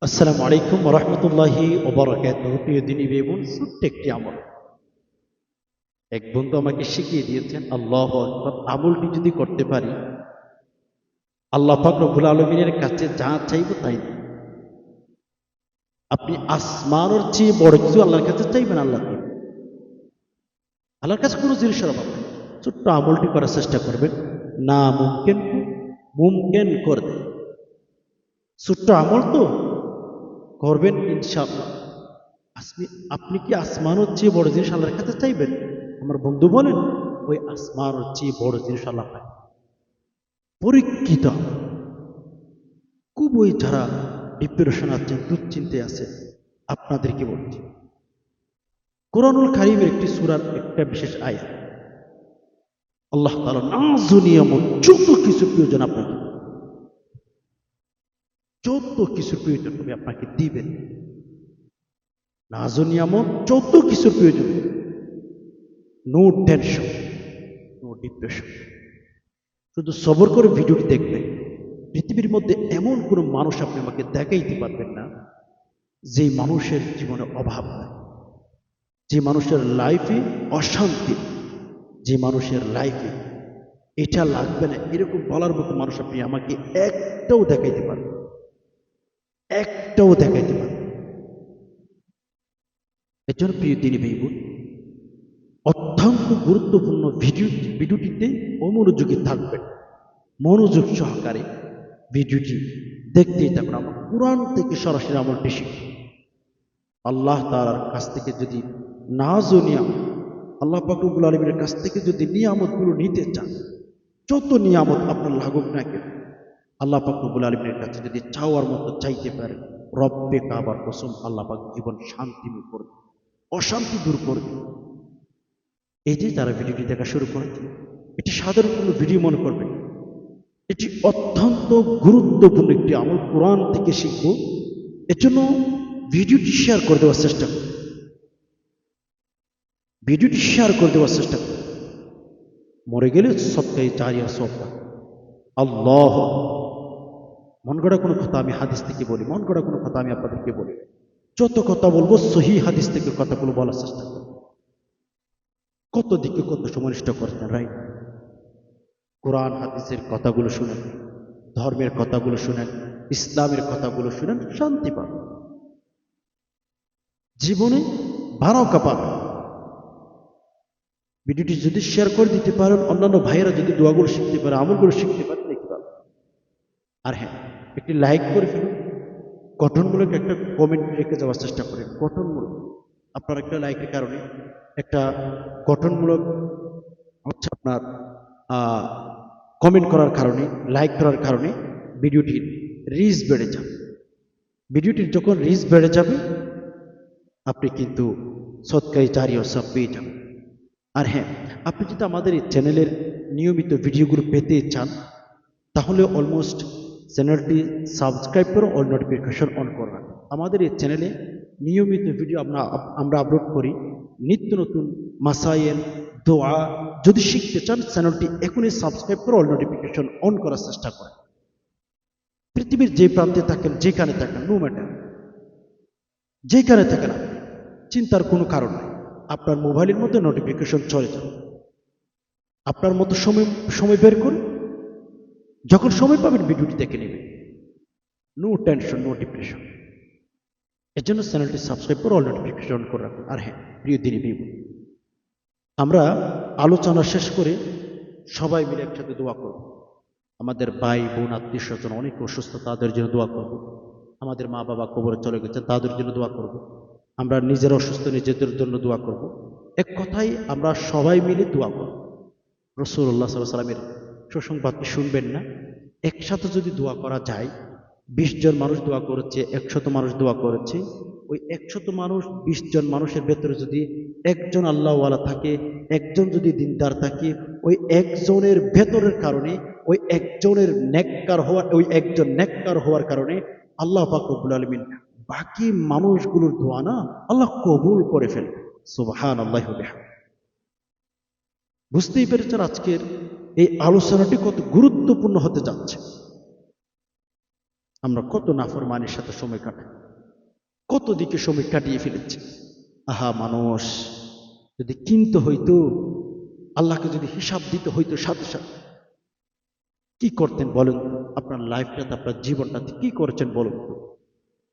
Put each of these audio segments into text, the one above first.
আসসালামু আলাইকুম ওয়া রাহমাতুল্লাহি ওয়া বারাকাতুহু। প্রিয় দিনী ভাই বোন, ছোট্ট একটি আমল এক বন্ধু আমাকে শিখিয়ে দিয়েছেন। আল্লাহু আকবার। আমলটি যদি করতে পারি, আল্লাহ পাক রব্বুল আলামিনের কাছে যা চাইবো তাই দেন। আপনি আসমানের চেয়ে বড় কিছু আল্লাহর কাছে চাইবেন, আল্লাহ দিবেন। আল্লাহর কাছে কোনো জিনিসের অভাব নেই। ছোট্ট আমলটি করার চেষ্টা করবেন। না মুমকিন মুমকিন করে দেন। ছোট্ট আমল তো করবেন ইনশাআল্লাহ। আপনি আপনি কি আসমানের চেয়ে বড় জিনিস আল্লাহর কাছে চাইবেন? আমার বন্ধু বলেন, ওই আসমানের চেয়ে বড় জিনিস আল্লাহ পায়। পরীক্ষিত খুবই যারা ডিপ্রেশন আছে, দুশ্চিন্তায় আছে, আপনাদেরকে বলছি, কোরআনুল কারীমের একটি সূরার একটা বিশেষ আয়াত, আল্লাহ তাআলা নাজুনিয়ামত যত কিছু প্রয়োজন আপনাকে, যত কিছু প্রয়োজন হবে আপনাকে দিবেন। নাজুনিয়ামত যত কিছু প্রয়োজন, নো টেনশন, নো ডিপ্রেশন। শুধু সবর করে ভিডিওটি দেখবেন। পৃথিবীর মধ্যে এমন কোনো মানুষ আপনি আমাকে দেখাইতে পারবেন না যে মানুষের জীবনে অভাব নাই, যে মানুষের লাইফে অশান্তি, যে মানুষের লাইফে এটা লাগবে না এরকম বলার মতো মানুষ আপনি আমাকে একটাও দেখাইতে পারবেন, একটাও দেখাইতে পারবেন। এর জন্য প্রিয় দিনী ভাই বোন, অত্যন্ত গুরুত্বপূর্ণ ভিডিওটিতে অমনোযোগী থাকবেন, মনোযোগ সহকারে ভিডিওটি দেখতেই থাকুন। আমরা কোরআন থেকে সরাসরি আমলটি শিখি। আল্লাহ তাআলার কাছ থেকে যদি নাজ ও নিয়ামত, আল্লাহ পাক রব্বুল আলামিনের কাছ থেকে যদি নিয়ামতগুলো নিতে চান, যত নিয়ামত আপনার লাগুক না কেন, আল্লাহ পাক রব্বুল আলামিনের কাছে যদি চাওয়ার মতো চাইতে পারেন, রব্বে কাবার কসম, আল্লাহ পাক জীবন শান্তিময় করবে, অশান্তি দূর করবে। এই যে যারা ভিডিওটি দেখা শুরু করেছে, এটি সাধারণ কোনো ভিডিও মনে করবেন, এটি অত্যন্ত গুরুত্বপূর্ণ একটি আমল, কোরআন থেকে শিখব। এর জন্য ভিডিওটি শেয়ার করে দেওয়ার চেষ্টা করুন, ভিডিওটি শেয়ার করে দেওয়ার চেষ্টা করুন। মরে গেলে সবটাই জারিয়া সবটা। আল্লাহ, মন গড়া কোনো কথা আমি হাদিস থেকে বলি, মন গড়া কোনো কথা আমি আপনাদেরকে বলি। যত কথা বলবো সহি হাদিস থেকে কথাগুলো বলার চেষ্টা করব। কত দিকে কত সমনিষ্ঠ করছেন, রাইট? কোরআন হাদিসের কথাগুলো শুনেন, ধর্মের কথাগুলো শুনেন, ইসলামের কথাগুলো শুনেন, শান্তি পাবেন, জীবনে বারাকা পাবেন। ভিডিওটি যদি শেয়ার করে দিতে পারেন, অন্যান্য ভাইয়েরা যদি দোয়াগুলো শিখতে পারে, আমলগুলো শিখতে পারে, দেখতে পাবেন। আর হ্যাঁ, একটি লাইক করে ফেলুন, গঠনমূলক একটা কমেন্ট রেখে যাওয়ার চেষ্টা করেন। গঠনমূলক, আপনার একটা লাইকের কারণে, একটা গঠনমূলক হচ্ছে আপনার কমেন্ট করার কারণে, লাইক করার কারণে ভিডিওটির রিচ বেড়ে যাবে। ভিডিওটির যখন রিচ বেড়ে যাবে, আপনি কিন্তু সৎকারী জারিয়া সব পেয়ে যাবেন। আর হ্যাঁ, আপনি যদি আমাদের এই চ্যানেলের নিয়মিত ভিডিওগুলো পেতে চান, তাহলে অলমোস্ট চ্যানেলটি সাবস্ক্রাইব করে অল নোটিফিকেশন অন করে রাখুন। আমাদের এই চ্যানেলে নিয়মিত ভিডিও আমরা আপলোড করি, নিত্য নতুন মাসায়েল, দোয়া। যদি শিখতে চান, চ্যানেলটি এখনই সাবস্ক্রাইব করে অল নোটিফিকেশন অন করার চেষ্টা করেন। পৃথিবীর যে প্রান্তে থাকেন, যেখানে থাকেন, নো ম্যাটার, যেখানে থাকেন, চিন্তার কোনো কারণ নেই। আপনার মোবাইলের মধ্যে নোটিফিকেশন চলে যাবে। আপনার মতো সময় সময় বের করুন, যখন সময় পাবেন ভিডিওটি দেখে নেবেন। No tension, no depression. এর জন্য চ্যানেলটি সাবস্ক্রাইব করে অল নোটিফিকেশন অন করে রাখুন। আর হ্যাঁ, প্রিয় দিনী ভাই বোন, আমরা আলোচনা শেষ করে সবাই মিলে একসাথে দোয়া করব। আমাদের ভাই বোন আত্মীয় স্বজন অনেক অসুস্থ, তাদের জন্য দোয়া করব। আমাদের মা বাবা কবরে চলে গেছেন, তাদের জন্য দোয়া করব। আমরা নিজের অসুস্থ, নিজেদের জন্য দোয়া করব। এক কথাই আমরা সবাই মিলে দোয়া করব। রাসূলুল্লাহ সাল্লাল্লাহু আলাইহি ওয়াসাল্লামের সুসংবাদটি শুনবেন না? একসাথে যদি দোয়া করা যায়, 20 জন মানুষ দোয়া করেছে, 100 মানুষ দোয়া করেছে, ওই 100 মানুষ, 20 জন মানুষের ভেতরে যদি একজন আল্লাহওয়ালা থাকে, একজন যদি দিনদার থাকে, ওই একজনের ভেতরের কারণে, ওই একজনের নেককার হওয়ার, ওই একজন নেককার হওয়ার কারণে আল্লাহ পাক রব্বুল আলামিন বাকি মানুষগুলোর দোয়া না আল্লাহ কবুল করে ফেলে। সুবহানাল্লাহি ওয়া বিহামদিহি। বুঝতেই পেরেছেন আজকের এই আলোচনাটি কত গুরুত্বপূর্ণ হতে যাচ্ছে। আমরা কত নাফরমানের সাথে সময় কাটাই, কত দিকে সময় কাটিয়ে ফেলেছি। আহা মানুষ, যদি কিনতে হইতো, আল্লাহকে যদি হিসাব দিতে হইতো সাথে সাথে, কি করতেন বলেন তো? আপনার লাইফটাতে, আপনার জীবনটাতে কি করেছেন বলুন তো?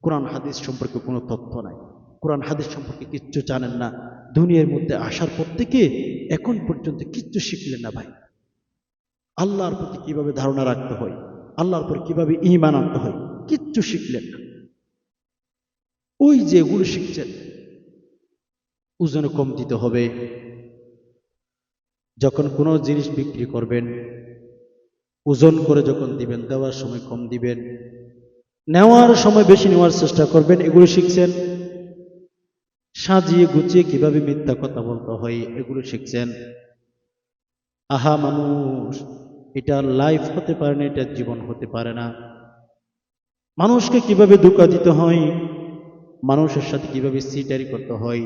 কোরআন হাদিস সম্পর্কে কোনো তথ্য নাই, কোরআন হাদিস সম্পর্কে কিচ্ছু জানেন না। দুনিয়ার মধ্যে আসার পর থেকে এখন পর্যন্ত কিচ্ছু শিখলেন না ভাই। আল্লাহর প্রতি কিভাবে ধারণা রাখতে হয়, আল্লাহর পর কিভাবে ঈমান আনতে হয়, কিচ্ছু শিখলেন না। ওই যে এগুলো শিখছেন, ওজনে কম দিতে হবে। যখন কোনো জিনিস বিক্রি করবেন, ওজন করে যখন দিবেন, দেওয়ার সময় কম দিবেন, নেওয়ার সময় বেশি নেওয়ার চেষ্টা করবেন, এগুলো শিখছেন। সাজিয়ে গুছিয়ে কিভাবে মিথ্যা কথা বলতে হয়, এগুলো শিখছেন। আহা মানুষ, এটা লাইফ হতে পারে না, এটা জীবন হতে পারে না। মানুষকে কিভাবে ধোঁকা দিতে হয়, মানুষের সাথে কিভাবে সিটারি করতে হয়,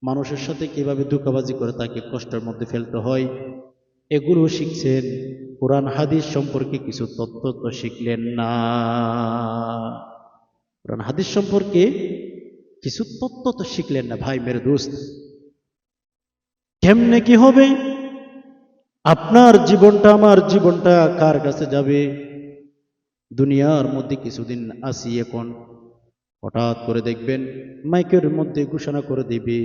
মানুষের সাথে কিভাবে ধোঁকাবাজি করে তাকে কষ্টের মধ্যে ফেলতে হয়, এগুলো শিখছেন। কোরআন হাদিস সম্পর্কে কিছু তথ্য তো শিখলেন না। কোরআন হাদিস সম্পর্কে কিছু তথ্য তো শিখলেন না ভাই মেরে দোস্ত। কেমনে কি হবে? আপনার জীবনটা, আমার জীবনটা কার কাছে যাবে? দুনিয়ার মধ্যে কিছুদিন আসি এখন, হঠাৎ করে দেখবেন মাইকের মধ্যে ঘোষণা করে দিবে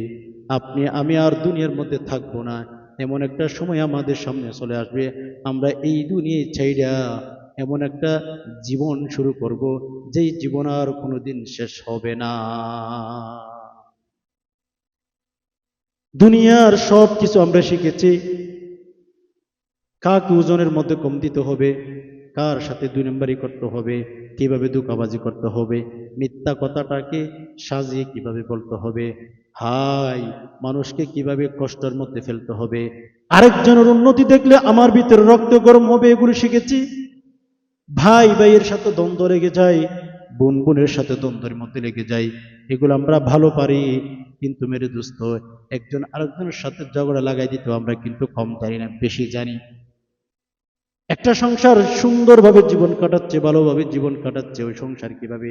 আপনি আমি আর দুনিয়ার মধ্যে থাকবো না। এমন একটা সময় আমাদের সামনে চলে আসবে, আমরা এই দুনিয়ায় ছাইড়া এমন একটা জীবন শুরু করব, যেই জীবন আর কোনোদিন শেষ হবে না। দুনিয়ার সব কিছু আমরা শিখেছি, কাকে ওজনের মধ্যে কম দিতে হবে, কার সাথে দুই নম্বরই করতে হবে, কিভাবে ধোঁকাবাজি করতে হবে, মিথ্যা কথাটাকে সাজিয়ে কিভাবে বলতে হবে, হাই মানুষকে কিভাবে কষ্টের মধ্যে ফেলতে হবে, আরেকজনের উন্নতি দেখলে আমার ভিতরে রক্ত গরম হবে, এগুলো শিখেছি। ভাই ভাইয়ের সাথে দ্বন্দ্ব লেগে যায়, বোন বোনের সাথে দ্বন্দ্বের মধ্যে লেগে যায়, এগুলো আমরা ভালো পারি। কিন্তু মেরে দোস্ত, একজন আরেকজনের সাথে ঝগড়া লাগাই দিতে আমরা কিন্তু কম জানি না, বেশি জানি। একটা সংসার সুন্দরভাবে জীবন কাটাচ্ছে, ভালোভাবে জীবন কাটাচ্ছে, ওই সংসার কিভাবে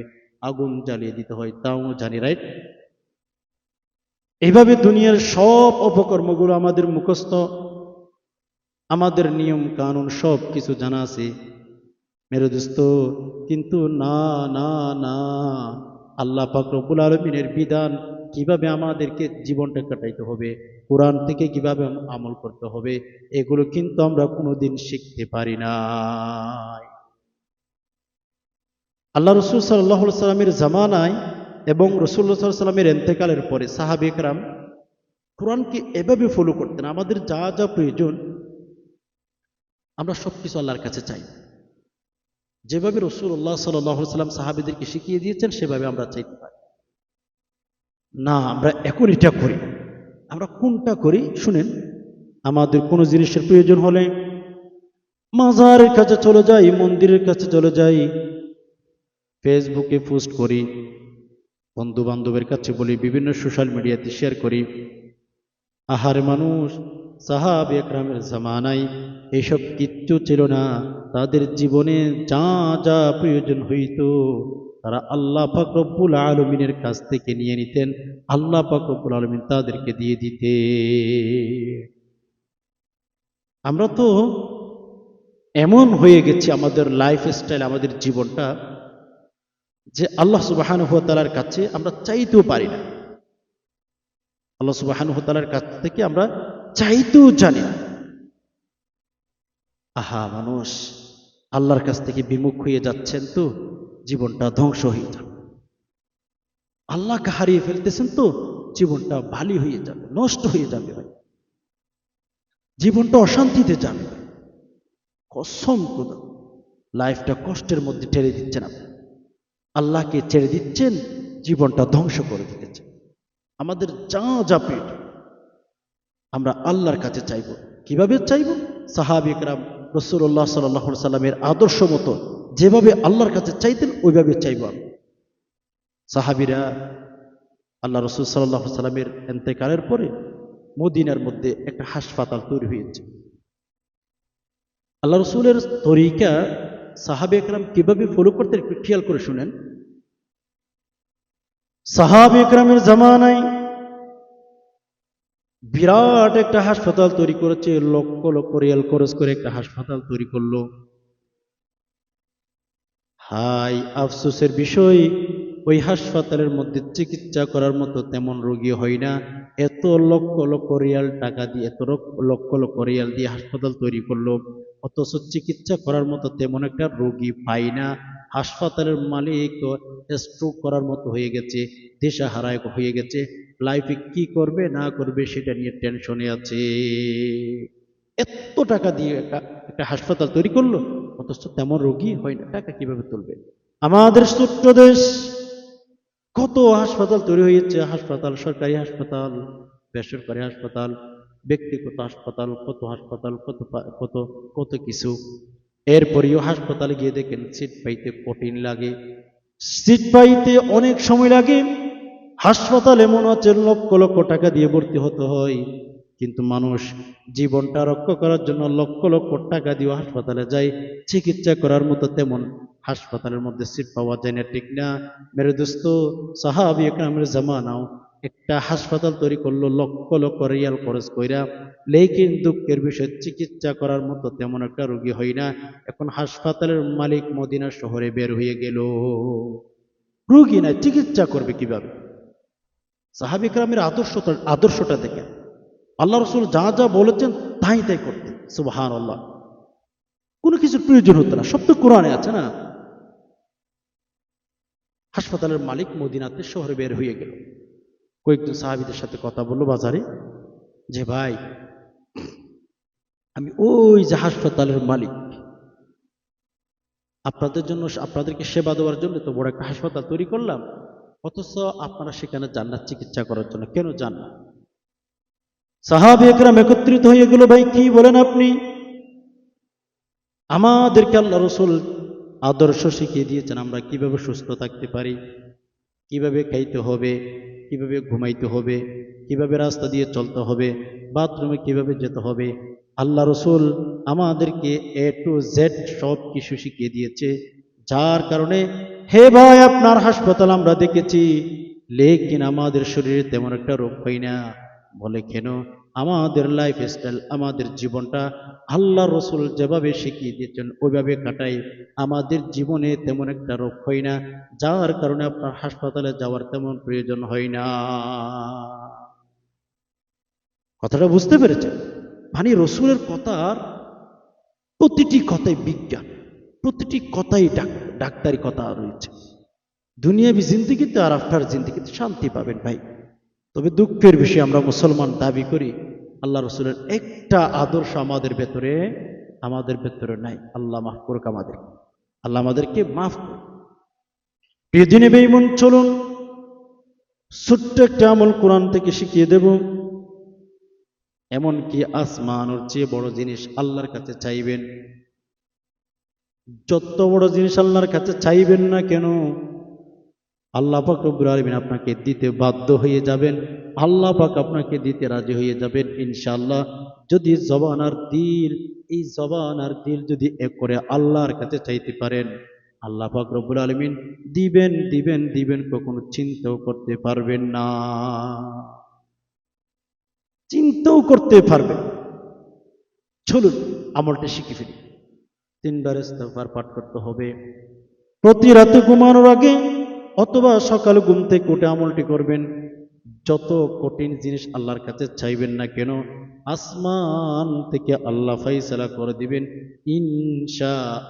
আগুন জ্বালিয়ে দিতে হয় তাও জানি, রাইট? এইভাবে দুনিয়ার সব অপকর্মগুলো আমাদের মুখস্থ, আমাদের নিয়ম কানুন সব কিছু জানা আছে মেরে দোস্ত। কিন্তু না, না, না, আল্লাহ পাক রব্বুল আলামিনের বিধান, কিভাবে আমাদেরকে জীবনটা কাটাইতে হবে, কোরআন থেকে কিভাবে আমল করতে হবে, এগুলো কিন্তু আমরা কোনোদিন শিখতে পারি না। আল্লাহ রসুল সাল্লাহ সাল্লামের জামানায় এবং রসুল্লাহ সাল্লামের এন্তেকালের পরে সাহাবে একরাম কোরআনকে এভাবে ফলো করতেন। আমাদের যা যা প্রয়োজন আমরা সব কিছু আল্লাহর কাছে চাই, যেভাবে রসুল্লাহ সাল্লাহ সাল্লাম সাহাবিদেরকে শিখিয়ে দিয়েছেন সেভাবে আমরা চাইতে পারি না। আমরা এখন এটা করি, আমরা কোনটা করি শুনেন। আমাদের কোনো জিনিসের প্রয়োজন হলে মাজারের কাছে চলে যাই, মন্দিরের কাছে চলে যাই, ফেসবুকে পোস্ট করি, বন্ধু বান্ধবের কাছে বলি, বিভিন্ন সোশ্যাল মিডিয়াতে শেয়ার করি। আহারে মানুষ, সাহাবে একরামের জামানায় এইসব কিচ্ছু ছিল না। তাদের জীবনে যা যা প্রয়োজন হইত তারা আল্লাহ পাক রব্বুল আলামিনের কাছ থেকে নিয়ে নিতেন, আল্লাহ পাক রব্বুল আলামিন তাদেরকে দিয়ে দিতে। আমরা তো এমন হয়ে গেছি, আমাদের লাইফ স্টাইল, আমাদের জীবনটা, যে আল্লাহ সুবহানাহু ওয়া তাআলার কাছে আমরা চাইতেও পারি না। আল্লাহ সুবহানাহু ওয়া তাআলার কাছ থেকে আমরা চাইতেও জানি না। আহা মানুষ, আল্লাহর কাছ থেকে বিমুখ হয়ে যাচ্ছেন তো জীবনটা ধ্বংস হয়ে যাবে। আল্লাহকে হারিয়ে ফেলতেছেন তো জীবনটা ভালো হয়ে যাবে, নষ্ট হয়ে যাবে ভাই, জীবনটা অশান্তিতে যাবে ভাই। কসম খোদা, লাইফটা কষ্টের মধ্যে ঠেলে দিচ্ছেন আপনি, আল্লাহকে ছেড়ে দিচ্ছেন, জীবনটা ধ্বংস করে দিতেছেন। আমাদের যা যা প্রয়োজন আমরা আল্লাহর কাছে চাইব। কিভাবে চাইব? সাহাবা ইকরাম রাসূলুল্লাহ সাল্লাল্লাহু আলাইহি সাল্লামের আদর্শ মতো যেভাবে আল্লাহর কাছে চাইতেন ওইভাবে চাইব আমি। সাহাবীরা আল্লাহ রাসূল সাল্লাল্লাহু আলাইহি সাল্লামের ইন্তেকালের পরে মদিনার মধ্যে একটা হাসপাতাল তৈরি হয়েছে। আল্লাহ রাসূলের তরিকা সাহাবে একরাম কিভাবে ফলো করতেন একটু খেয়াল করে শুনেন। সাহাবে একরামের জামানায় বিরাট একটা হাসপাতাল তৈরি করেছে, লক্ষ লক্ষ রিয়াল খরচ করে একটা হাসপাতাল তৈরি করলো। হাই আফসোসের বিষয়, ওই হাসপাতালের মধ্যে চিকিৎসা করার মতো তেমন রোগী হয় না। এত লক্ষ লক্ষ রিয়াল টাকা দিয়ে, এত লক্ষ লক্ষ রিয়াল দিয়ে হাসপাতাল তৈরি করলো, অথচ চিকিৎসা করার মতো তেমন একটা রোগী পায় না। হাসপাতালের মালিক স্ট্রোক করার মতো হয়ে গেছে, দিশাহারায় হয়ে গেছে, লাইফে কি করবে না করবে সেটা নিয়ে টেনশনে আছে। এত টাকা দিয়ে একটা একটা হাসপাতাল তৈরি করলো, অথচ তেমন রোগী হয় না, টাকা কিভাবে তুলবে? আমাদের ছোট্ট দেশ, কত হাসপাতাল তৈরি হয়েছে, হাসপাতাল, সরকারি হাসপাতাল, বেসরকারি হাসপাতাল, ব্যক্তিগত হাসপাতাল, কত হাসপাতাল, কত কত কিছু। এরপরেও হাসপাতালে গিয়ে দেখেন সিট পাইতে কঠিন লাগে, সিট পাইতে অনেক সময় লাগে। হাসপাতালে মনে হচ্ছে লক্ষ লক্ষ টাকা দিয়ে ভর্তি হতে হয়, কিন্তু মানুষ জীবনটা রক্ষা করার জন্য লক্ষ লক্ষ টাকা দিয়ে হাসপাতালে যায়, চিকিৎসা করার মতো তেমন হাসপাতালের মধ্যে সিট পাওয়া যায় না, ঠিক না মেরে দোস্ত? সাহাবী একরামের জামানাও একটা হাসপাতাল তৈরি করলো লক্ষ লক্ষ রিয়াল খরচ কইরা, লেকিন দুঃখের বিষয় চিকিৎসা করার মতো তেমন একটা রোগী হয় না। এখন হাসপাতালের মালিক মদিনা শহরে বের হয়ে গেল, রোগী না, চিকিৎসা করবে কিভাবে? সাহাবী কেরামের আদর্শটা দেখেন, আল্লাহ রসুল যা যা বলেছেন তাই তাই করতেন। সুবহানাল্লাহ, কোনো কিছুর প্রয়োজন হতো না, সব তো কোরআনে আছে না। হাসপাতালের মালিক মদিনাতে শহরে বের হয়ে গেল, কয়েকজন সাহাবীদের সাথে কথা বললো বাজারে, যে ভাই, আমি ওই যে হাসপাতালের মালিক, আপনাদের জন্য, আপনাদেরকে সেবা দেওয়ার জন্য তো বড় একটা হাসপাতাল তৈরি করলাম, অথচ আপনারা সেখানে যান না চিকিৎসা করার জন্য, কেন যান না? সাহাবী একরাম একত্রিত হয়ে গেল, ভাই কি বলেন আপনি? আমাদেরকে আল্লাহ রসুল আদর্শ শিখিয়ে দিয়েছেন, আমরা কিভাবে সুস্থ থাকতে পারি, কিভাবে খাইতে হবে, কিভাবে ঘুমাইতে হবে, কিভাবে রাস্তা দিয়ে চলতে হবে, বাথরুমে কিভাবে যেতে হবে। আল্লাহ রসুল আমাদেরকে এ টু জেড সব কিছু শিখিয়ে দিয়েছে, যার কারণে হে ভাই, আপনার হাসপাতাল আমরা দেখেছি, লেকিন আমাদের শরীরে তেমন একটা রোগ হয় না। বলে কেন? আমাদের লাইফ স্টাইল, আমাদের জীবনটা আল্লাহ রসুল যেভাবে শিখিয়ে দিয়েছেন ওইভাবে কাটাই, আমাদের জীবনে তেমন একটা রোগ হয় না, যার কারণে আপনার হাসপাতালে যাওয়ার তেমন প্রয়োজন হয় না। কথাটা বুঝতে পেরেছেন? মানে রসুলের কথার প্রতিটি কথাই বিজ্ঞান, প্রতিটি কথাই ডাক্তারি কথা রয়েছে। দুনিয়াবি জিন্দিগিতে আর আফটার জিন্দিগিতে শান্তি পাবেন ভাই। তবে দুঃখের বিষয়ে আমরা মুসলমান দাবি করি, আল্লাহ রসুলের একটা আদর্শ আমাদের ভেতরে নাই। আল্লাহ মাফ করুক আমাদের, আল্লাহ আমাদেরকে মাফ করুক। প্রিয় দিনে বেঈমান, চলুন ছোট্ট একটা আমল কোরআন থেকে শিখিয়ে দেব। এমনকি আসমানের চেয়ে বড় জিনিস আল্লাহর কাছে চাইবেন, যত বড় জিনিস আল্লাহর কাছে চাইবেন না কেন, আল্লাহ পাক রব্বুল আলামিন আপনাকে দিতে বাধ্য হয়ে যাবেন, আল্লাহ পাক আপনাকে দিতে রাজি হয়ে যাবেন ইনশাআল্লাহ। যদি জবান আর দিল, এই জবান আর দিল যদি এক করে আল্লাহর কাছে চাইতে পারেন, আল্লাহ পাক রব্বুল আলামিন দিবেন দিবেন দিবেন, কখনো চিন্তাও করতে পারবেন না, চিন্তাও করতে পারবেন। চলুন আমলটা শিখে ফেলি। 3 বার ইস্তিগফার পাঠ করতে হবে প্রতি রাতে ঘুমানোর আগে, অথবা সকালে ঘুম থেকে উঠে আমলটি করবেন। যত কঠিন জিনিস আল্লাহর কাছে চাইবেন না কেন, আসমান থেকে আল্লাহ ফাইসালা করে দিবেন ইনশাআল্লাহ।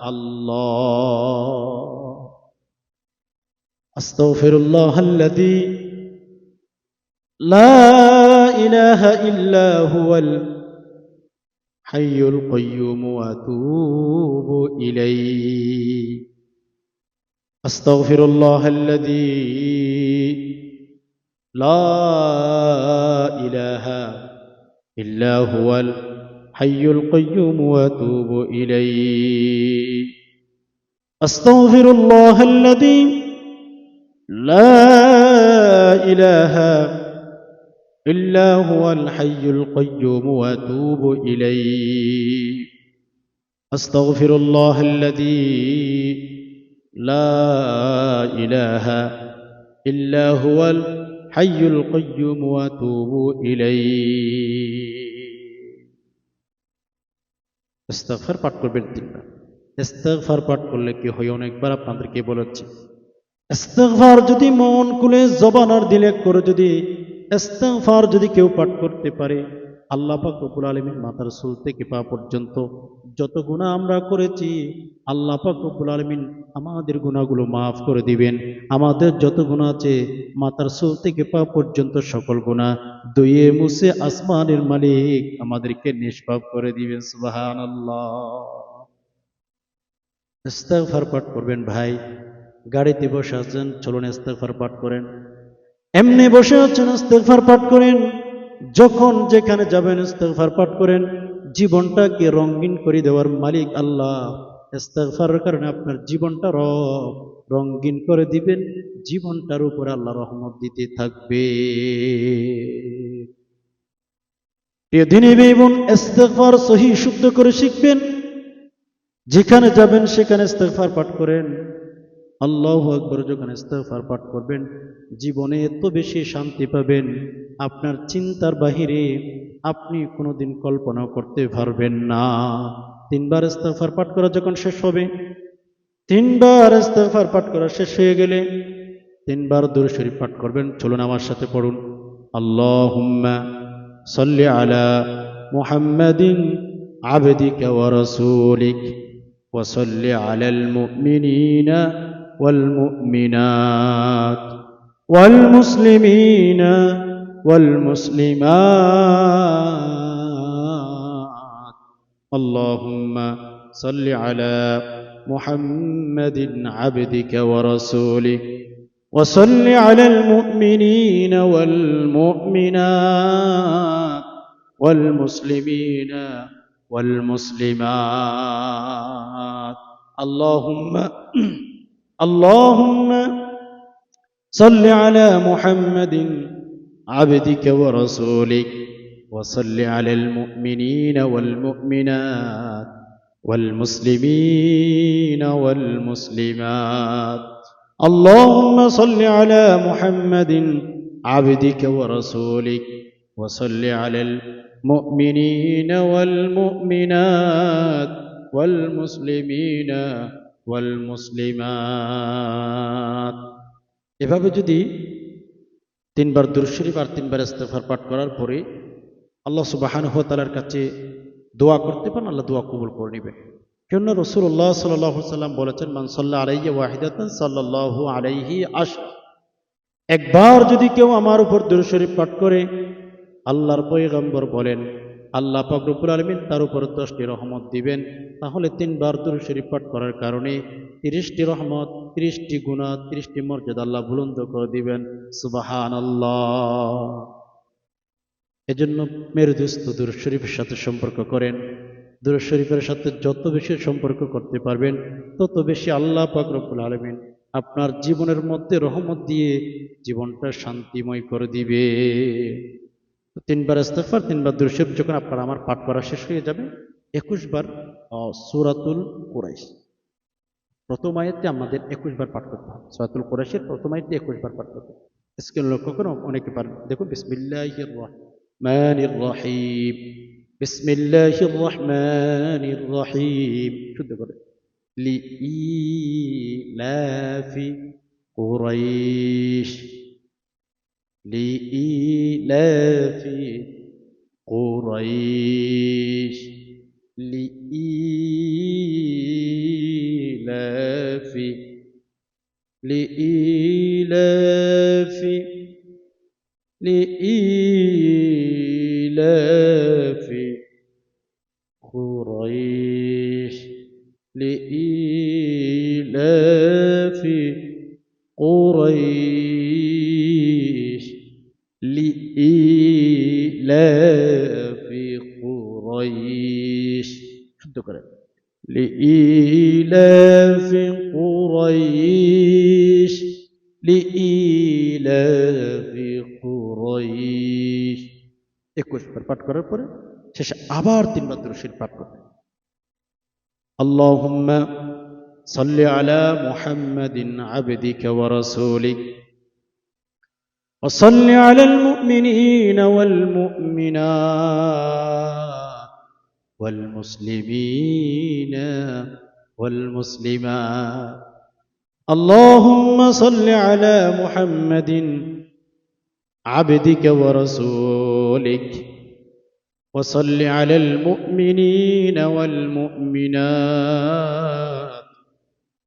আস্তাগফিরুল্লাহাল্লাযী লা ইলাহা ইল্লা হুয়াল হাইয়ুল কাইয়্যুম ওয়া আতুবু ইলাইহি। আস্তাগফিরুল্লাহাল্লাযী লা ইলাহা ইল্লা হুয়াল হাইয়ুল কাইয়্যুম ওয়া আতুবু ইলাইহি। আস্তাগফিরুল্লাহাল্লাযী লা ইলাহা ইল্লা হুয়াল হাইয়ুল কাইয়্যুম ওয়া আতুবু ইলাইহি। আস্তাগফিরুল্লাহাল্লাযী লা ইলাহা ইল্লা হুয়াল হাইয়ুল কাইয়্যুম ওয়া আতুবু ইলাইহি। ইস্তিগফার পাঠ করবেন 3 বার। ইস্তিগফার পাঠ করলে কি হয় অনেকবার আপনাদেরকে বলেছি। ইস্তিগফার যদি মন খুলে জবান আর দিলে করে যদি ইস্তিগফার যদি কেউ পাঠ করতে পারে, আল্লাহ পাক রব্বুল আলামিন মাথার চুল থেকে পা পর্যন্ত যত গুনাহ আমরা করেছি আল্লাহ পাক রব্বুল আলামিন আমাদের গুনাহগুলো মাফ করে দিবেন। আমাদের যত গুনাহ আছে মাথার চুল থেকে পা পর্যন্ত সকল গুনাহ ধুয়ে মুছে আসমানের মালিক আমাদেরকে নিষ্পাপ করে দিবেন। সুবহানাল্লাহ। ইস্তিগফার পাঠ করবেন ভাই। গাড়িতে বসে আছেন, চলুন ইস্তিগফার পাঠ করেন। এমনি বসে আছেন, ইস্তিগফার পাঠ করেন। যখন যেখানে যাবেন ইস্তিগফার পাঠ করেন। জীবনটাকে রঙিন করে দেওয়ার মালিক আল্লাহ। ইস্তিগফারের কারণে আপনার জীবনটা রঙিন করে দিবেন। জীবনটার উপর আল্লাহ রহমত দিতে থাকবে। প্রিয় দিনী ভাই বোন, ইস্তিগফার সহিহ শুদ্ধ করে শিখবেন। যেখানে যাবেন সেখানে ইস্তিগফার পাঠ করেন। আল্লাহু আকবার যখন ইস্তিগফার পাঠ করবেন জীবনে এত বেশি শান্তি পাবেন আপনার চিন্তার বাহিরে আপনি কোনোদিন কল্পনা করতে পারবেন না। 3 বার ইস্তিগফার পাঠ করা যখন শেষ হবে, 3 বার ইস্তিগফার পাঠ করা শেষ হয়ে গেলে 3 বার দুরূদ শরীফ পাঠ করবেন। চলুন আমার সাথে পড়ুন। আল্লাহুম্মা সাল্লি আলা মুহাম্মাদিন আবদিকা ওয়া রাসূলিক ওয়া সাল্লি আলাল মুমিনিনা والمؤمنات والمسلمين والمسلمات اللهم صل على محمد عبدك ورسولك وصل على المؤمنين والمؤمنات والمسلمين والمسلمات اللهم صل على محمد عبدك ورسولك وصل على المؤمنين والمؤمنات والمسلمين والمسلمات اللهم صل على محمد عبدك ورسولك وصل على المؤمنين والمؤمنات والمسلمين والمسلمات। এভাবে যদি 3 বার দুরূদ শরীফ আর 3 বার ইস্তিগফার পাঠ করার পরে আল্লাহ সুবহানাহু ওয়া তাআলার কাছে দোয়া করতে পারেন, আল্লাহ দোয়া কবুল করে নেবেন। কেননা রাসূলুল্লাহ সাল্লাল্লাহু আলাইহি ওয়াসাল্লাম বলেছেন, মান সাল্লা আলাইহি ওয়াহিদাতান সাল্লাল্লাহু আলাইহি আশরা। একবার যদি কেউ আমার উপর দুরূদ শরীফ পাঠ করে, আল্লাহর পয়গম্বর বলেন আল্লাহ পাক রব্বুল আলামিন তার উপর 10টি রহমত দিবেন। তাহলে 3 বার দুরূদ শরীফ পাঠ করার কারণে 30টি রহমত, 30টি গুনাহ, 30টি মর্যাদা আল্লাহ বুলন্দ করে দিবেন। সুবহানাল্লাহ। এজন্য মেরে দোস্ত দুরূদ শরীফের সাথে সম্পর্ক করেন। দুরূদ শরীফের সাথে যত বেশি সম্পর্ক করতে পারবেন তত বেশি আল্লাহ পাক রব্বুল আলামিন আপনার জীবনের মধ্যে রহমত দিয়ে জীবনটা শান্তিময় করে দিবে। 3 বার ইস্তিগফার, 3 বার দুরূদ শরীফ যখন আপনার আমার পাঠ করা শেষ হয়ে যাবে 21 বার সূরাতুল কুরাইশ প্রথম আয়াতটি আমাদের 21 বার পাঠ করতে হবে। সূরাতুল কুরাইশের প্রথম আয়াতটি 21 বার পাঠ করতে হবে। স্ক্রিন লক্ষ্য করুন, অনেকে পারেন। দেখুন, বিসমিল্লাহির রহমানির রহিম, বিসমিল্লাহির রহমানির রহিম শুদ্ধ করে। লিইলাফি কুরাইশ, লিইলাফি কুরাইশ, লিইলাফি লিইলাফি লিইলাফি কুরাইশ, লিইলাফি কুরাইশ, লিইলাফি কুরাইশ শুদ্ধ করে। লিইলাফি কুরাইশ, লিইলাফি কুরাইশ 21 বার পাঠ করার পরে শেষে আবার 3 বার দুরূদ শরীফ পাঠ করবেন। اللهم صل على محمد عبدك ورسولك وصل على المؤمنين والمؤمنات والمسلمين والمسلمات. اللهم صل على محمد عبدك ورسولك وصل على المؤمنين والمؤمنات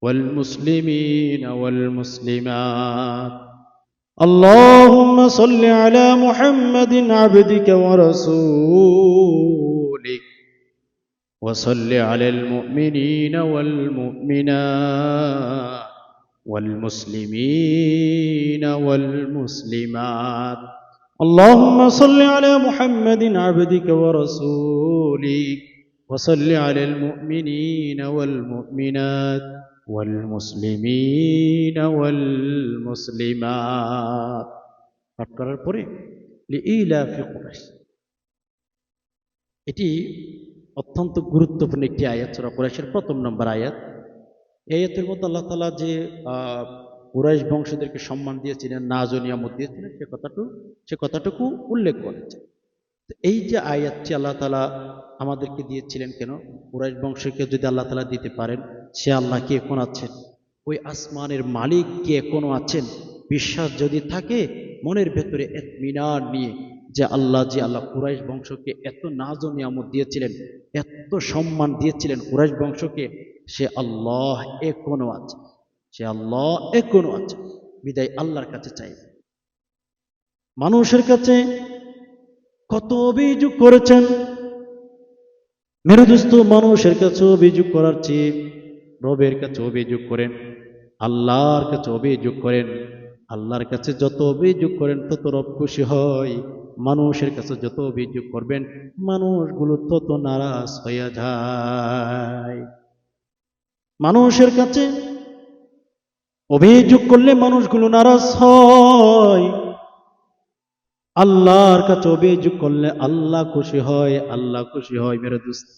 والمسلمين والمسلمات. اللهم صل على محمد عبدك ورسولك وصل على المؤمنين والمؤمنات والمسلمين والمسلمات. اللهم صل على محمد عبدك ورسولك وصل على المؤمنين والمؤمنات والمسلمين والمسلمات. পাঠ করার পরে লিইলাফি কুরাইশ, এটি অত্যন্ত গুরুত্বপূর্ণ একটি আয়াত, সূরা কুরাইশের প্রথম নম্বর আয়াত। এই আয়াতের মধ্যে আল্লাহ তাআলা যে কুরাইশ বংশদেরকে সম্মান দিয়েছিলেন, নাজ ও নিয়ামত দিয়েছিলেন, সে কথাটুকু উল্লেখ করেছে। তো এই যে আয়াতটি আল্লাহ তাআলা আমাদেরকে দিয়েছিলেন, কেন কুরাইশ বংশকে যদি আল্লাহ তাআলা দিতে পারেন, সে আল্লাহ কি এখন আছেন? ওই আসমানের মালিক কি এখনো আছেন? বিশ্বাস যদি থাকে মনের ভেতরে ইতমিনান নিয়ে যে আল্লাহ কুরাইশ বংশকে এত নাজ ও নিয়ামত দিয়েছিলেন, এত সম্মান দিয়েছিলেন কুরাইশ বংশকে, সে আল্লাহ এখনো আছে, সে আল্লাহ এখনো আছে। বিদায় আল্লাহর কাছে চাই। মানুষের কাছে কত অভিযোগ করেছেন মেরে দোস্ত, মানুষের কাছে অভিযোগ করার চেয়ে রবের কাছে অভিযোগ করেন, আল্লাহর কাছে অভিযোগ করেন। আল্লাহর কাছে যত অভিযোগ করেন তত রব খুশি হয়। মানুষের কাছে যত অভিযোগ করবেন মানুষগুলো তত নারাজ হইয়া যায়। মানুষের কাছে অভিযোগ করলে মানুষগুলো নারাজ হয়, আল্লাহর কাছে অভিযোগ করলে আল্লাহ খুশি হয়, আল্লাহ খুশি হয় মেরে দোস্ত।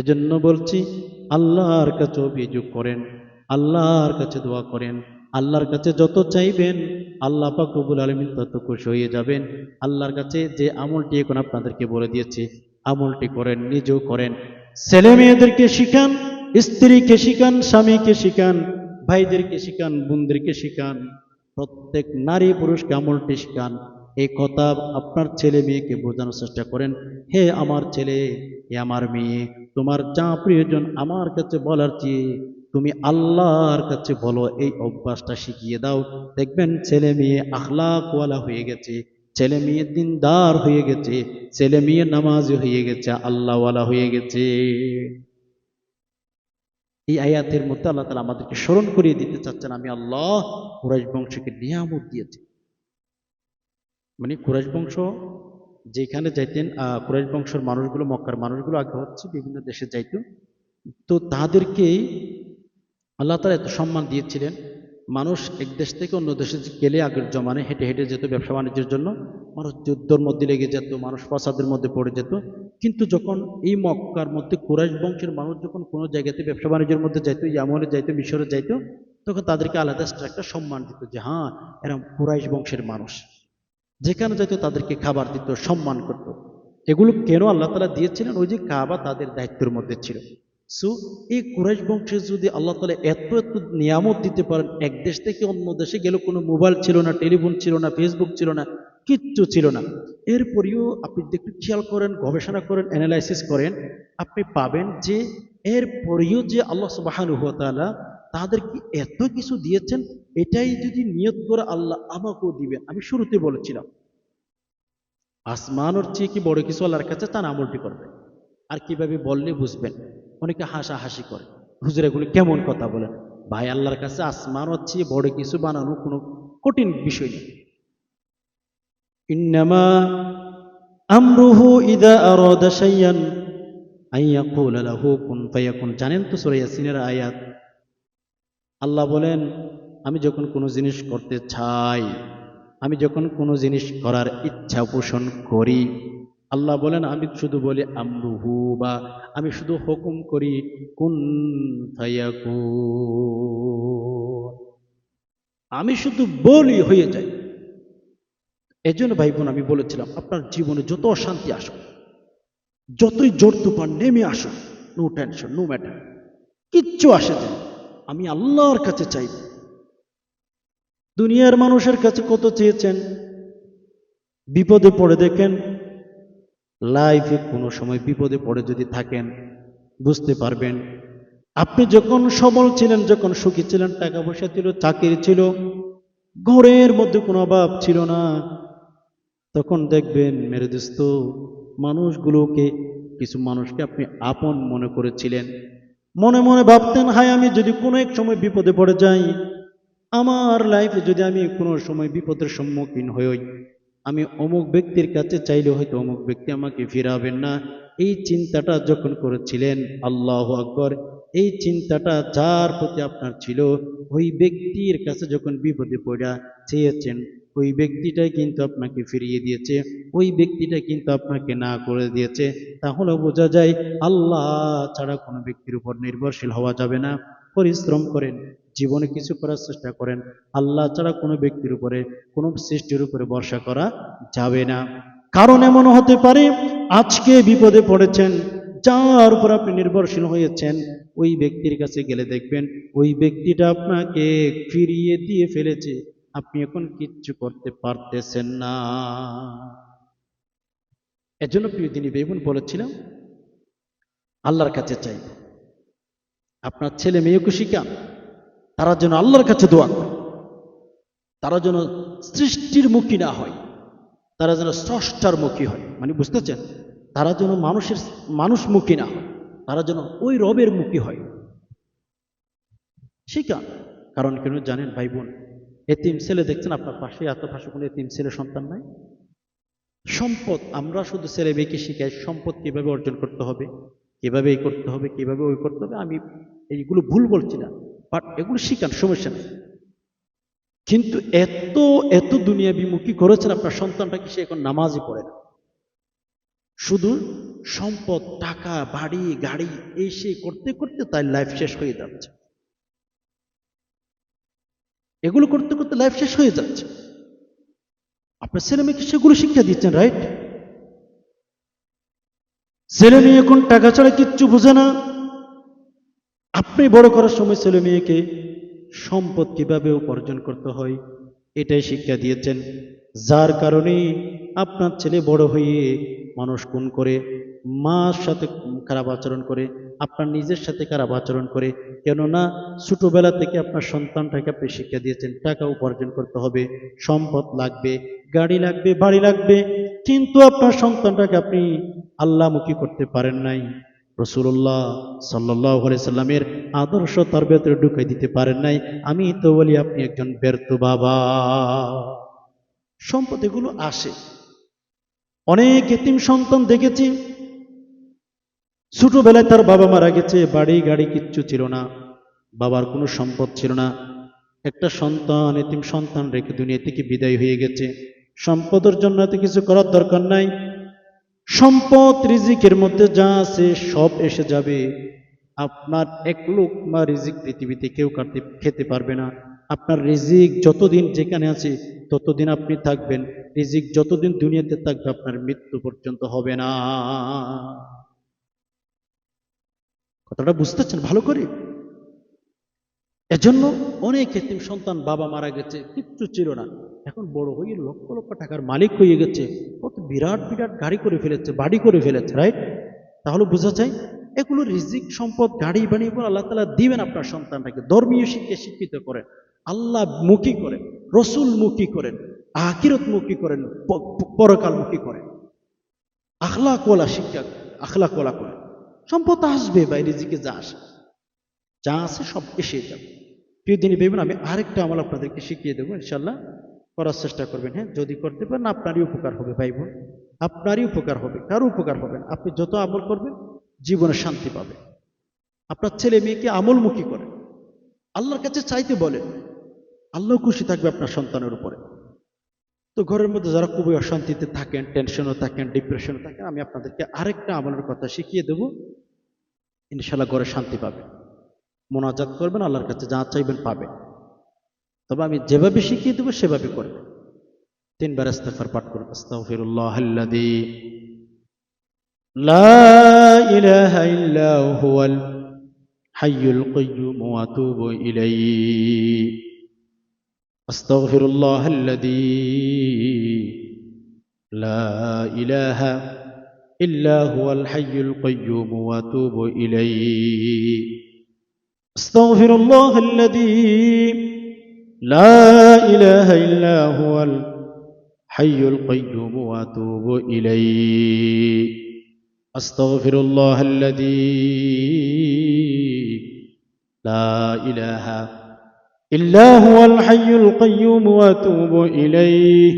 এজন্য বলছি, আল্লাহর কাছে অভিযোগ করেন, আল্লাহর কাছে দোয়া করেন। আল্লাহর কাছে যত চাইবেন আল্লাহ পাক রব্বুল আলামিন তত খুশি হয়ে যাবেন। আল্লাহর কাছে যে আমলটি এখন আপনাদেরকে বলে দিয়েছি, আমলটি করেন, নিজেও করেন, ছেলে মেয়েদেরকে শিখান, স্ত্রীকে শিখান, স্বামীকে শিখান, ভাইদেরকে শিখান, বোনদেরকে শিখান, প্রত্যেক নারী পুরুষকে আমলটি শিখান। এই কথা আপনার ছেলে মেয়েকে বোঝানোর চেষ্টা করেন, হে আমার ছেলে, হে আমার মেয়ে, তোমার যা প্রয়োজন আমার কাছে বলার চেয়ে তুমি আল্লাহর কাছে বলো। এই অভ্যাসটা শিখিয়ে দাও, দেখবেন ছেলে মেয়ে আখলাকওয়ালা হয়ে গেছে, ছেলে মেয়ে দিনদার হয়ে গেছে, ছেলে মেয়ে নামাজি হয়ে গেছে, আল্লাহওয়ালা হয়ে গেছে। এই আয়াতের মধ্যে আল্লাহ তাআলা আমাদেরকে স্মরণ করিয়ে দিতে চাচ্ছেন, আমি আল্লাহ কুরাইশ বংশকে নিয়ামত দিয়েছি। মানে কুরাইশ বংশ যেখানে যাইতেন, কুরাইশ বংশের মানুষগুলো, মক্কার মানুষগুলো আগে হচ্ছে বিভিন্ন দেশে যাইত, তো তাদেরকে আল্লাহ তাআলা এত সম্মান দিয়েছিলেন। মানুষ এক দেশ থেকে অন্য দেশে গেলে আগের জমানে হেঁটে হেঁটে যেত ব্যবসা বাণিজ্যের জন্য, মানুষ যুদ্ধের মধ্যে লেগে যেত, মানুষ ফাসাদের মধ্যে পড়ে যেত। কিন্তু যখন এই মক্কার মধ্যে কুরাইশ বংশের মানুষ যখন কোনো জায়গাতে ব্যবসা বাণিজ্যের মধ্যে যাইতো, ইয়ামনে যাইতো, মিশরে যাইতো, তখন তাদেরকে আলাদা একটা সম্মান দিত যে হ্যাঁ এরা কুরাইশ বংশের মানুষ। যেখানে যাইতো তাদেরকে খাবার দিত, সম্মান করত। এগুলো কেন আল্লাহ তাআলা দিয়েছিলেন? ওই যে কাবা তাদের দায়িত্বের মধ্যে ছিল। সো এই কুরাইশ বংশে যদি আল্লাহ তাআলা এত এত নিয়ামত দিতে পারেন, এক দেশ থেকে অন্য দেশে গেলে কোনো মোবাইল ছিল না, টেলিফোন ছিল না, ফেসবুক ছিল না, কিচ্ছু ছিল না, এরপরেও আপনি যদি একটু খেয়াল করেন, গবেষণা করেন, অ্যানালাইসিস করেন, আপনি পাবেন যে এরপরেও যে আল্লাহ সুবহানাহু ওয়া তাআলা তাদেরকে এত কিছু দিয়েছেন, এটাই যদি নিয়ত করে আল্লাহ আমাকেও দিবেন। আমি শুরুতে বলেছিলাম আসমানের চেয়ে কি বড় কিছু আল্লাহর কাছে চান, আমলটি করবে। আর কিভাবে বললে বুঝবেন? অনেকে হাসাহাসি করে, হুজুর এগুলো কেমন কথা বলেন? ভাই, আল্লাহর কাছে আসমানের চেয়ে বড় কিছু বানানো কোনো কঠিন বিষয় নেই। ইন্নামা আমরুহু ইযা আরাদা শাইয়ান আন ইয়াকুলা লাহু কুন ফায়াকুন। জানেন তো সূরা ইয়াসিনের আয়াত, আল্লাহ বলেন আমি যখন কোনো জিনিস করতে চাই, আমি যখন কোনো জিনিস করার ইচ্ছা পোষণ করি, আল্লাহ বলেন আমি শুধু বলি আমরুহু, বা আমি শুধু হুকুম করি কুন ফায়াকুন, আমি শুধু বলি হয়ে যায়। এজন্য ভাই বোন আমি বলেছিলাম আপনার জীবনে যত অশান্তি আসুক, যতই জোর তুফান নেমে আসুক, নো টেনশন, নো ম্যাটার, কিচ্ছু আসে যায়, আমি আল্লাহর কাছে চাইব। দুনিয়ার মানুষের কাছে কত চেয়েছেন, বিপদে পড়ে দেখেন, লাইফে কোনো সময় বিপদে পড়ে যদি থাকেন বুঝতে পারবেন আপনি যখন সবল ছিলেন, যখন সুখী ছিলেন, টাকা পয়সা ছিল, চাকরি ছিল, ঘরের মধ্যে কোনো অভাব ছিল না, তখন দেখবেন মেরে দোস্ত মানুষগুলোকে, কিছু মানুষকে আপনি আপন মনে করেছিলেন, মনে মনে ভাবতেন হায় আমি যদি কোনো এক সময় বিপদে পড়ে যাই, আমার লাইফে যদি আমি কোনো সময় বিপদের সম্মুখীন হই, আমি অমুক ব্যক্তির কাছে চাইলে হয়তো অমুক ব্যক্তি আমাকে ফিরাবেন না। এই চিন্তাটা যখন করেছিলেন, আল্লাহু আকবার, এই চিন্তাটা যার প্রতি আপনার ছিল, ওই ব্যক্তির কাছে যখন বিপদে পড়া চেয়েছেন, ওই ব্যক্তিটাই কিন্তু আপনাকে ফিরিয়ে দিয়েছে, ওই ব্যক্তিটা কিন্তু আপনাকে না করে দিয়েছে। তাহলে বোঝা যায় আল্লাহ ছাড়া কোনো ব্যক্তির উপর নির্ভরশীল হওয়া যাবে না। পরিশ্রম করেন, জীবনে কিছু করার চেষ্টা করেন, আল্লাহ ছাড়া কোনো ব্যক্তির উপরে, কোনো সৃষ্টির উপরে ভরসা করা যাবে না। কারণ এমন হতে পারে আজকে বিপদে পড়েছেন, যার উপর আপনি নির্ভরশীল হয়েছেন, ওই ব্যক্তির কাছে গেলে দেখবেন ওই ব্যক্তিটা আপনাকে ফিরিয়ে দিয়ে ফেলেছে, আপনি এখন কিচ্ছু করতে পারতেছেন না। এজন্য প্রিয় দিনী বেগুন বলেছিলাম আল্লাহর কাছে চাই, আপনার ছেলে মেয়েকে শিখান, তারা যেন আল্লাহর কাছে দোয়া করে, তারা যেন সৃষ্টির মুখী না হয়, তারা যেন স্রষ্টার মুখী হয়, মানে বুঝতেছেন, তারা যেন মানুষমুখী না হয়, তারা যেন ওই রবের মুখী হয়, শিখান। কারণ কেন জানেন ভাই বোন, এতিম ছেলে দেখছেন আপনার পাশে, এত পাশে কোনো এতিম ছেলে সন্তান নাই। সম্পদ আমরা শুধু ছেলে মেয়েকে শিখাই সম্পদ কিভাবে অর্জন করতে হবে, কিভাবে এই করতে হবে, কিভাবে ওই করতে হবে, আমি এইগুলো ভুল বলছি না, বাট এগুলো শিখান, সমস্যা নেই। কিন্তু এত এত দুনিয়া বিমুখী করেছেন আপনার সন্তানটাকে, সে এখন নামাজই পড়ে না, শুধু সম্পদ, টাকা, বাড়ি, গাড়ি, এই সেই করতে করতে তার লাইফ শেষ হয়ে যাচ্ছে, এগুলো করতে করতে লাইফ শেষ হয়ে যাচ্ছে। আপনার ছেলে মেয়েকে সেগুলো শিক্ষা দিচ্ছেন, রাইট? ছেলে মেয়ে এখন টাকা ছাড়া কিচ্ছু বোঝে না, আপনি বড় করার সময় ছেলে মেয়েকে সম্পদ কিভাবে উপার্জন করতে হয় এটাই শিক্ষা দিয়েছেন, যার কারণে আপনার ছেলে বড় হয়ে মানুষ খুন করে, মার সাথে খারাপ আচরণ করে, আপনার নিজের সাথে খারাপ আচরণ করে। কেননা ছোটবেলা থেকে আপনার সন্তানটাকে আপনি শিক্ষা দিয়েছেন টাকা উপার্জন করতে হবে, সম্পদ লাগবে, গাড়ি লাগবে, বাড়ি লাগবে, কিন্তু আপনার সন্তানটাকে আপনি আল্লাহমুখী করতে পারেন নাই, রাসূলুল্লাহ সাল্লাল্লাহু আলাইহি সাল্লামের আদর্শ তার ভেতরে ঢুকাই দিতে পারেন নাই। আমি তো বলি আপনি একজন ব্যর্থ বাবা। সম্পদ এগুলো আসে, অনেক এতিম সন্তান দেখেছি, ছোটবেলায় তার বাবা মারা গেছে, বাড়ি গাড়ি কিচ্ছু ছিল না, বাবার কোনো সম্পদ ছিল না, একটা সন্তান, এতিম সন্তান রেখে দুনিয়া থেকে বিদায় হয়ে গেছে। সম্পদের জন্য এত কিছু করার দরকার নাই, সম্পদ রিজিকের মধ্যে যা আছে সব এসে যাবে। আপনার এক লোকমা রিজিক পৃথিবীতে কেউ খেতে পারবে না। আপনার রিজিক যতদিন যেখানে আছে ততদিন আপনি থাকবেন, রিজিক যতদিন দুনিয়াতে থাকবে আপনার মৃত্যু পর্যন্ত হবে না। কথাটা বুঝতেছেন ভালো করে? এজন্য অনেক এতিম সন্তান, বাবা মারা গেছে, কিচ্ছু ছিল না, এখন বড় হয়ে লক্ষ লক্ষ টাকার মালিক হয়ে গেছে, কত বিরাট বিরাট গাড়ি করে ফেলেছে, বাড়ি করে ফেলেছে, রাইট? তাহলে বোঝা যায় এগুলো রিজিক, সম্পদ, গাড়ি বাড়ি করে আল্লাহ তাআলা দিবেন। আপনার সন্তানটাকে ধর্মীয় শিক্ষা শিক্ষিত করেন, আল্লাহ মুখী করেন, রসুল মুখী করেন, আখিরত মুখী করেন, পরকাল মুখী করেন, আখলাকওয়ালা শিক্ষা, আখলাকওয়ালা করেন। সম্পদ আসবে ভাই, রিজিকে যা আসে, যা আছে সব এসে যাবে। প্রিয় দিনী ভাইবোন, আমি আরেকটা আমল আপনাদেরকে শিখিয়ে দেবো, ইনশাল্লাহ করার চেষ্টা করবেন। হ্যাঁ, যদি করতে পারেন আপনারই উপকার হবে ভাই বোন, আপনারই উপকার হবে, কারো উপকার হবে না। আপনি যত আমল করবেন জীবনে শান্তি পাবে। আপনার ছেলে মেয়েকে আমলমুখী করেন, আল্লাহর কাছে চাইতে বলেন, আল্লাহ খুশি থাকবে আপনার সন্তানের উপরে। তো ঘরের মধ্যে যারা খুবই অশান্তিতে থাকেন, টেনশনও থাকেন, ডিপ্রেশনে থাকেন, আমি আপনাদেরকে আরেকটা আমলের কথা শিখিয়ে দেবো। ইনশাআল্লাহ ঘরে শান্তি পাবেন। মোনাজাত করবেন, আল্লাহর কাছে যা চাইবেন পাবেন। তবে আমি যেভাবে শিখিয়ে দেবো সেভাবে করবেন। 3 বার ইস্তিগফার পাঠ করুন। আস্তাগফিরুল্লাহাল্লাযী লা ইলাহা ইল্লা হুয়াল হাইয়ুল কাইয়্যুম ওয়া আতুবু ইলাইহি। আস্তাগফিরুল্লাহাল্লাযী লা ইলাহা ইল্লা হুয়াল হাইয়ুল কাইয়্যুম ওয়া আতুবু ইলাইহি। আস্তাগফিরুল্লাহাল্লাযী লা ইলাহা ইল্লা হুয়াল হাইয়ুল কাইয়্যুম ওয়া আতুবু ইলাইহি। আস্তাগফিরুল্লাহাল্লাযী লা ইলাহা ইল্লা হুয়াল হাইয়ুল কাইয়্যুম ওয়া আতুবু ইলাইহি।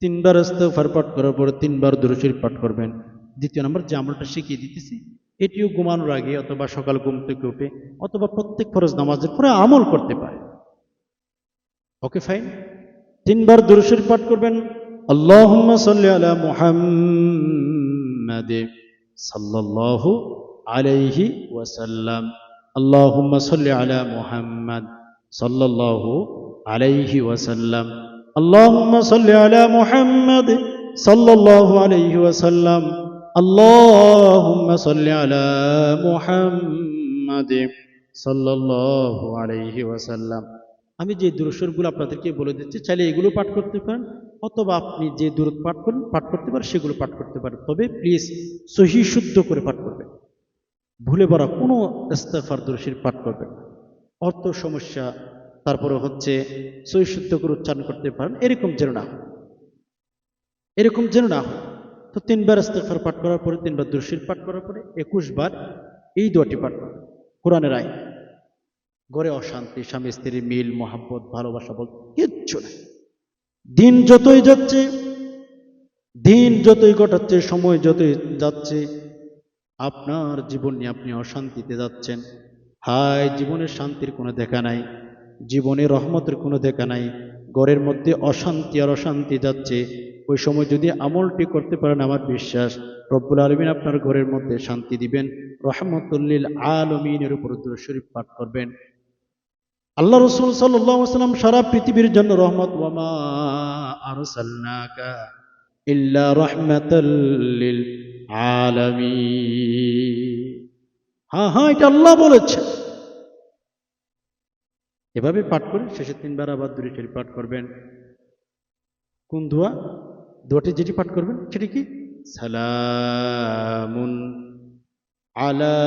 3 বার ইস্তিগফার পাঠ করার পরে 3 বার দুরূদ শরীফ পাঠ করবেন। দ্বিতীয় নম্বর যে আমলটা শিখিয়ে দিতেছি, এটিও ঘুমানোর আগে অথবা সকাল ঘুম থেকে উঠে অথবা প্রত্যেক ফরজ নামাজের পরে আমল করতে পারে। Okay fine. 3 বার দুরূদ শরীফ পাঠ করবেন। আল্লাহুম্মা সাল্লি আলা মুহাম্মাদ সাল্লাল্লাহু আলাইহি ওয়াসাল্লাম। আল্লাহুম্মা সাল্লি আলা মুহাম্মাদ সাল্লাল্লাহু আলাইহি ওয়াসাল্লাম। আল্লাহুম্মা সাল্লি আলা মুহাম্মাদ সাল্লাল্লাহু আলাইহি ওয়াসাল্লাম। আল্লাহুম্মা সাল্লি আলা মুহাম্মাদ সাল্লাল্লাহু আলাইহি ওয়াসাল্লাম। আমি যে দুরূদগুলো আপনাদেরকে বলে দিচ্ছি, চাইলে এগুলো পাঠ করতে পারেন, অথবা আপনি যে দুরূদ পাঠ করতে পারেন সেগুলো পাঠ করতে পারেন। তবে প্লিজ সহি শুদ্ধ করে পাঠ করবেন। ভুলে পড়া কোনো ইস্তিগফার দুরূদ শরীফ পাঠ করবেন না। অর্থ সমস্যা, তারপরে হচ্ছে সহি শুদ্ধ করে উচ্চারণ করতে পারেন, এরকম যেন না হয়, এরকম যেন না হয়। তো 3 বার ইস্তিগফার পাঠ করার পরে, 3 বার দুরূদ শরীফ পাঠ করার পরে 21 বার এই দোয়াটি পাঠ করবেন। কোরআনের আয়াত। ঘরে অশান্তি, স্বামী স্ত্রীর মিল, মহাব্বত, ভালোবাসা বলতে কিচ্ছু নাই। দিন যতই যাচ্ছে, দিন যতই ঘটাচ্ছে, সময় যতই যাচ্ছে, আপনার জীবন নিয়ে আপনি অশান্তিতে যাচ্ছেন। হায়, জীবনের শান্তির কোনো দেখা নাই, জীবনে রহমতের কোনো দেখা নাই, ঘরের মধ্যে অশান্তি আর অশান্তি যাচ্ছে। ওই সময় যদি আমলটি করতে পারেন, আমার বিশ্বাস রব্বুল আলামিন আপনার ঘরের মধ্যে শান্তি দিবেন। রহমতুল লিল আলামিনের উপর দুরূদ শরীফ পাঠ করবেন। আল্লাহ রাসূল সাল্লাল্লাহু আলাইহি ওয়াসাল্লাম সারা পৃথিবীর জন্য রহমত। ওয়া মা আরসালনাকা ইল্লা রাহমাতাল লিল আলামিন। হ্যাঁ হ্যাঁ, এটা আল্লাহ বলেছেন। এভাবে পাঠ করে শেষে 3 বার আবার দুরূদ শরীফ পাঠ করবেন। কোন দোয়া? দোয়াটি যেটি পাঠ করবেন সেটি কি? সালামুন আলা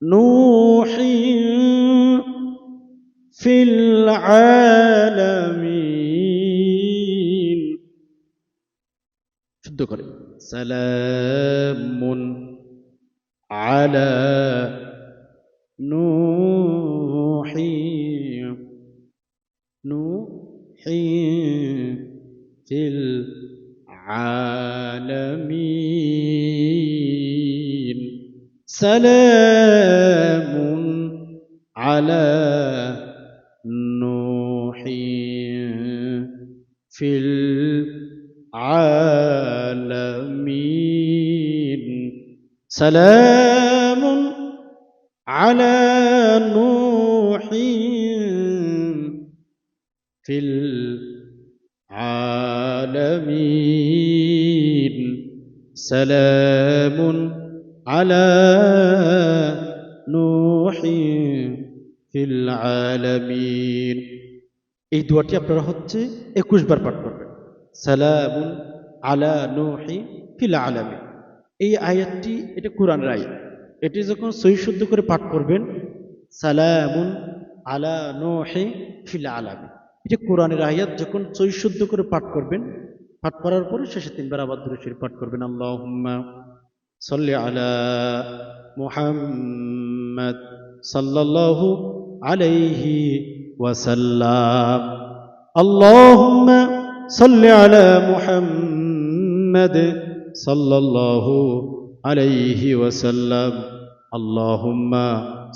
নূহিন ফিল আলামিন। শুদ্ধ করে সালামুন আলা নূহিন ফিল আলামিন। সালামুন আলা নূহিন ফিল আলামিন। সালামুন আলা নূহিন ফিল আলামিন। সালামুন আলা নূহিন ফিল আলামিন। এই দোয়াটি আপনারা হচ্ছে 21 বার পাঠ করবেন। সালামুন আলা নূহি ফিল আলামিন। এই আয়াতটি, এটা কোরআনের আয়াত। এটি যখন সহি শুদ্ধ করে পাঠ করবেন, সালামুন আলা নূহি ফিল আলামিন, এটা কোরআনের আয়াত। যখন সহি শুদ্ধ করে পাঠ করবেন, পাঠ করার পরে শেষে 3 বার আবার দুরূদ শরীফ পাঠ করবেন। আল্লাহুম্মা সাল্লি আলা মুহাম্মাদ সাল্লাল্লাহু আলাইহি ওয়াসাল্লাম। আল্লাহুম্মা সাল্লি আলা মুহাম্মাদ সাল্লাল্লাহু আলাইহি ওয়াসাল্লাম। আল্লাহুম্মা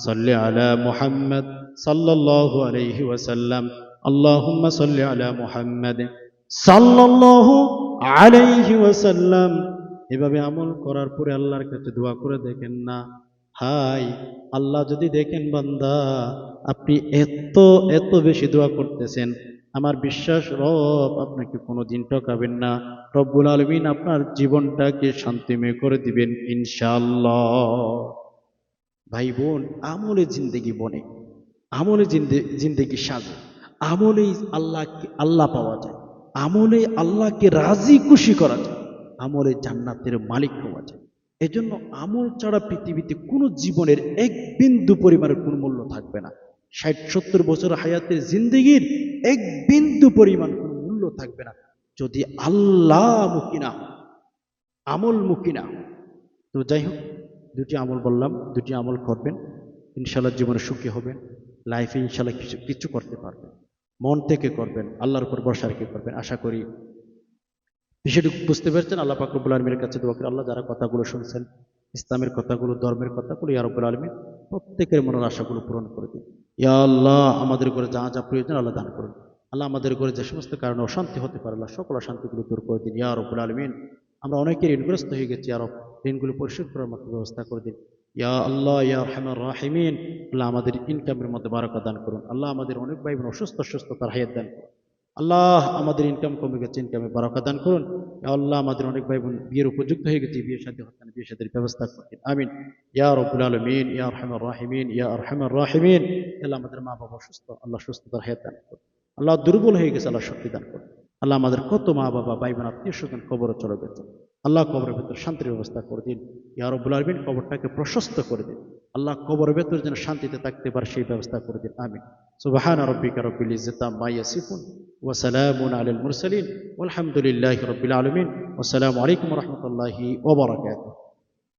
সাল্লি আলা মুহাম্মাদ সাল্লাল্লাহু আলাইহি ওয়াসাল্লাম। আল্লাহুম্মা সাল্লি আলা মুহাম্মাদ সাল্লাল্লাহু আলাইহি ওয়াসাল্লাম। এভাবে আমল করার পরে আল্লাহর কাছে দোয়া করে দেখেন না, হাই আল্লাহ যদি দেখেন বান্দা আপনি এত এত বেশি দোয়া করতেছেন, আমার বিশ্বাস রব আপনাকে কোনোদিন ঠকাবেন না। রব্বুল আলামিন আপনার জীবনটাকে শান্তিময় করে দিবেন ইনশাআল্লাহ। ভাই বোন, আমলে জিন্দেগি বনে, আমলে জিন্দেগি সাজে, আমলেই আল্লাহ পাওয়া যায়, আমলে আল্লাহকে রাজি খুশি করা যায়, আমলে জান্নাতের মালিক হওয়া যায়। এজন্য আমল ছাড়া পৃথিবীতে কোনো জীবনের এক বিন্দু পরিমাণের কোনো মূল্য থাকবে না। 60-70 বছর হায়াতের জিন্দেগির এক বিন্দু পরিমাণ কোনো মূল্য থাকবে না যদি আল্লাহমুখী না হও, আমলমুখী না হও। তো যাই হোক, দুটি আমল বললাম, দুটি আমল করবেন, ইনশাল্লাহ জীবনে সুখী হবেন, লাইফে ইনশাল্লাহ কিছু কিছু করতে পারবেন। মন থেকে করবেন, আল্লাহর উপর ভরসা রেখে করবেন। আশা করি বিষয়টুকু বুঝতে পেরেছেন। আল্লাহ পাক রব্বুল আলামিনের কাছে দোয়া করি, আল্লাহ যারা কথাগুলো শুনছেন, ইসলামের কথাগুলো, ধর্মের কথাগুলো, ইয়া রব্বুল আলামিন প্রত্যেকের মনের আশাগুলো পূরণ করে দিন। ইয়া আল্লাহ, আমাদের ঘরে যা যা প্রয়োজন আল্লাহ দান করুন। আল্লাহ আমাদের ঘরে যে সমস্ত কারণে অশান্তি হতে পারে আল্লাহ সকল অশান্তিগুলো দূর করে দিন ইয়া রব্বুল আলামিন। আমরা অনেকে ঋণগ্রস্ত হয়ে গেছি, আর ঋণগুলো পরিশোধ করার মতো ব্যবস্থা করে দিন ইয়া আল্লাহ ইয়া আরহামার রাহিমিন। আল্লাহ আমাদের ইনকামের মধ্যে বারাকা দান করুন। আল্লাহ আমাদের অনেক ভাই বোন সুস্থতার হায়াত দান করুন। আল্লাহ আমাদের ইনকাম কমে গেছে, ইনকামে বারাকা দান করুন। ইয়া আল্লাহ আমাদের অনেক ভাই বোন বিয়ের উপযুক্ত হয়ে গেছে, বিয়ের সাথে হচ্ছে না, বিয়ের সাথে ব্যবস্থা করুন আমিন ইয়া রব্বুল আলামিন ইয়া আরহামার রাহিমিন ইয়া আরহামার রাহিমিন। আল্লাহ আমাদের মা বাবা সুস্থ, আল্লাহ সুস্থতার হায়াত দান করুন। আল্লাহ দুর্বল হয়ে গেছে, আল্লাহ শক্তি দান করুন। আল্লাহ আমাদের কত মা বাবা ভাই বোন আত্মীয় স্বজন কবরে চলে গেছে, আল্লাহ কবরের ভেতর শান্তির ব্যবস্থা করে দিন ইয়া রব্বুল আলামিন। কবরটাকে প্রশস্ত করে দিন আল্লাহ, কবরের ভেতর যেন শান্তিতে থাকতে পারে সেই ব্যবস্থা করে দিন আমিন। সুবহানা রাব্বিকা রাব্বিল ইজ্জাতি আম্মা ইয়াসিফুন ওয়া সালামুন আলাল মুরসালিন ওয়ালহামদুলিল্লাহি রাব্বিল আলামিন। ওয়াসসালামু আলাইকুম ওয়া রাহমাতুল্লাহি ওয়া বারাকাতুহু।